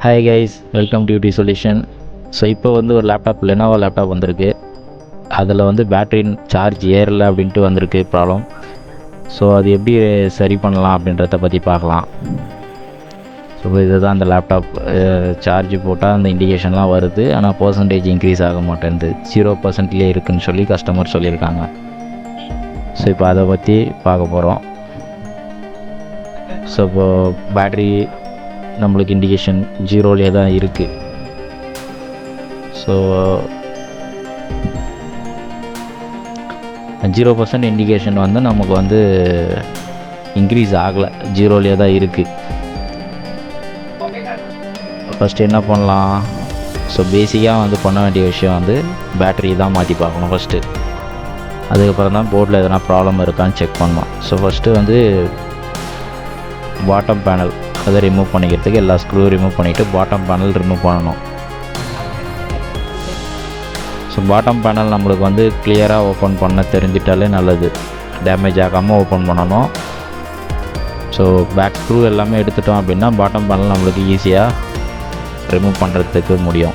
Hi guys, welcome to UT solution. So இப்போ வந்து ஒரு லேப்டாப் லெனோவோ லேப்டாப் வந்திருக்கு. அதில் வந்து பேட்டரி சார்ஜ் ஏறலை அப்படின்ட்டு வந்திருக்கு ப்ராப்ளம். ஸோ அது எப்படி சரி பண்ணலாம் அப்படின்றத பற்றி பார்க்கலாம். ஸோ இதுதான் அந்த லேப்டாப். சார்ஜ் போட்டால் அந்த இண்டிகேஷன்லாம் வருது, ஆனால் பர்சன்டேஜ் இன்க்ரீஸ் ஆக மாட்டேங்குது. 0% இருக்குதுன்னு சொல்லி கஸ்டமர் சொல்லியிருக்காங்க. ஸோ இப்போ அதை பற்றி பார்க்க போகிறோம். ஸோ இப்போது பேட்ரி நம்மளுக்கு இண்டிகேஷன் 0லே தான் இருக்குது. ஸோ 0% இண்டிகேஷன் வந்து நமக்கு வந்து இன்க்ரீஸ் ஆகலை, 0லே தான் இருக்குது. ஃபஸ்ட்டு என்ன பண்ணலாம்? ஸோ பேசிக்காக வந்து பண்ண வேண்டிய விஷயம் வந்து பேட்டரி தான் மாற்றி பார்க்கணும் ஃபஸ்ட்டு. அதுக்கப்புறம் தான் போர்டில் எதனா ப்ராப்ளம் இருக்கான்னு செக் பண்ணணும். ஸோ ஃபஸ்ட்டு வந்து பாட்டம் பேனல் அதை ரிமூவ் பண்ணிக்கிறதுக்கு எல்லா ஸ்க்ரூ ரிமூவ் பண்ணிவிட்டு பாட்டம் பேனல் ரிமூவ் பண்ணணும். ஸோ பாட்டம் பேனல் நம்மளுக்கு வந்து கிளியராக ஓப்பன் பண்ண தெரிஞ்சிட்டாலே நல்லது. டேமேஜ் ஆகாமல் ஓப்பன் பண்ணணும். ஸோ பேக் ஸ்க்ரூ எல்லாமே எடுத்துட்டோம் அப்படின்னா பாட்டம் பேனல் நம்மளுக்கு ஈஸியாக ரிமூவ் பண்ணுறதுக்கு முடியும்.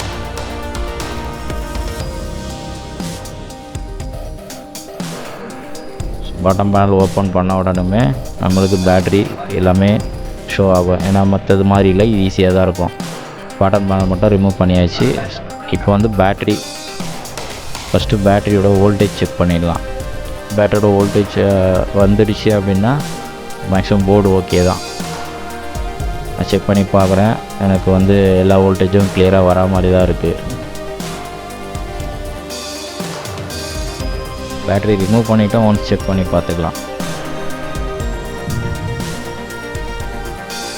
பாட்டம் பேனல் ஓப்பன் பண்ண உடனே நம்மளுக்கு பேட்ரி எல்லாமே ஷோ ஆகும். ஏன்னா மற்றது மாதிரி இல்லை, ஈஸியாக தான் இருக்கும். பாட்டம் பேனல் மட்டும் ரிமூவ் பண்ணியாச்சு. இப்போ வந்து பேட்ரி ஃபஸ்ட்டு பேட்டரியோட வோல்டேஜ் செக் பண்ணிடலாம். பேட்டரியோட வோல்டேஜ் வந்துடுச்சு அப்படின்னா மேக்ஸிமம் போர்டு ஓகே தான். நான் செக் பண்ணி பார்க்குறேன், எனக்கு வந்து எல்லா வோல்டேஜும் கிளியராக வரா மாதிரி தான் இருக்குது. பேட்டரி ரிமூவ் பண்ணிவிட்டோம், ஒன்ஸ் செக் பண்ணி பார்த்துக்கலாம்.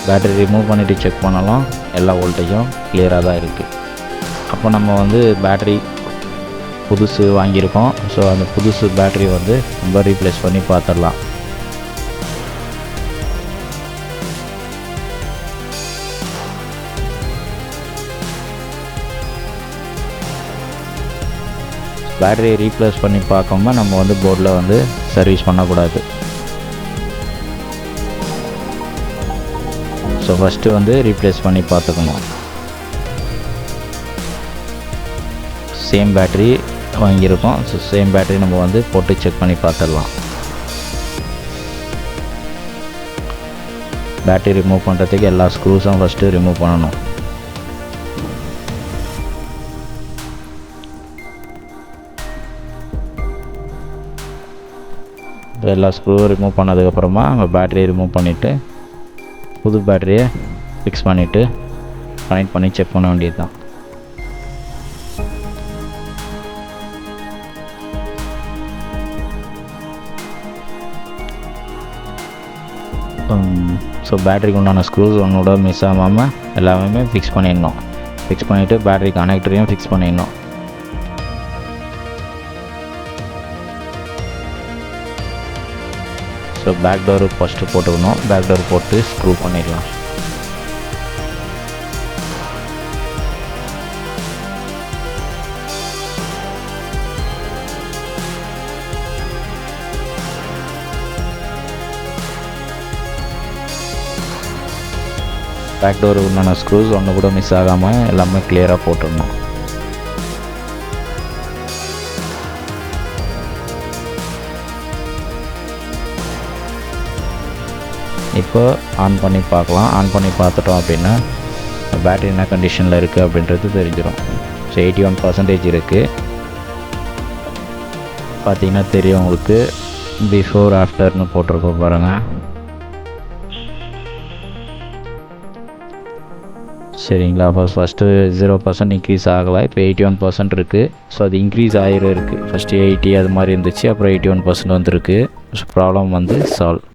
பேட்டரி ரிமூவ் பண்ணிவிட்டு செக் பண்ணலாம், எல்லா வோல்டேஜும் கிளியராக தான் இருக்குது. அப்போ நம்ம வந்து பேட்டரி புதுசு வாங்கியிருக்கோம். ஸோ அந்த புதுசு பேட்டரி வந்து நம்ம ரீப்ளேஸ் பண்ணி பார்த்துடலாம். பேட்டரியை ரீப்ளேஸ் பண்ணி பார்க்காம நம்ம வந்து போர்டில் வந்து சர்வீஸ் பண்ணக்கூடாது. ஸோ ஃபஸ்ட்டு வந்து ரீப்ளேஸ் பண்ணி பார்த்துக்கணும். சேம் பேட்டரி வாங்கியிருக்கோம். ஸோ சேம் பேட்டரி நம்ம வந்து போட்டு செக் பண்ணி பார்த்துடலாம். பேட்டரி ரிமூவ் பண்ணுறதுக்கு எல்லா ஸ்க்ரூஸும் ஃபஸ்ட்டு ரிமூவ் பண்ணணும். எல்லா ஸ்க்ரூவும் ரிமூவ் பண்ணதுக்கப்புறமா நம்ம பேட்டரியை ரிமூவ் பண்ணிவிட்டு புது பேட்டரியை ஃபிக்ஸ் பண்ணிவிட்டு கனெக்ட் பண்ணி செக் பண்ண வேண்டியது தான். ஸோ பேட்டரிக்கு உண்டான ஸ்க்ரூஸ் ஒன்றோட மிஸ் ஆகாமல் எல்லாமே ஃபிக்ஸ் பண்ணிடணும். ஃபிக்ஸ் பண்ணிவிட்டு பேட்டரி கனெக்டரையும் ஃபிக்ஸ் பண்ணிடணும். ஸோ பேக் டோரு ஃபஸ்ட்டு போட்டுக்கணும். பேக் டோர் போட்டு ஸ்க்ரூ பண்ணிடலாம். பேக் டோருக்கு உண்டான ஸ்க்ரூஸ் ஒன்று கூட மிஸ் ஆகாமல் எல்லாமே கிளியராக போட்டுடணும். இப்போ ஆன் பண்ணி பார்க்கலாம். ஆன் பண்ணி பார்த்துட்டோம் அப்படின்னா பேட்டரி என்ன கண்டிஷனில் இருக்குது அப்படின்றது தெரிஞ்சிடும். ஸோ 81% இருக்குது. பார்த்திங்கன்னா தெரியும் உங்களுக்கு, பிஃபோர் ஆஃப்டர்னு போட்டிருக்கோம் பாருங்கள். சரிங்களா? ஃபஸ்ட்டு 0% இன்க்ரீஸ் ஆகலை, இப்போ 81% இருக்குது. ஸோ அது இன்க்ரீஸ் ஆகிரும் இருக்குது. ஃபஸ்ட்டு 80 அது மாதிரி இருந்துச்சு, அப்புறம் 81% வந்துருக்கு. ஸோ ப்ராப்ளம் வந்து சால்வ்.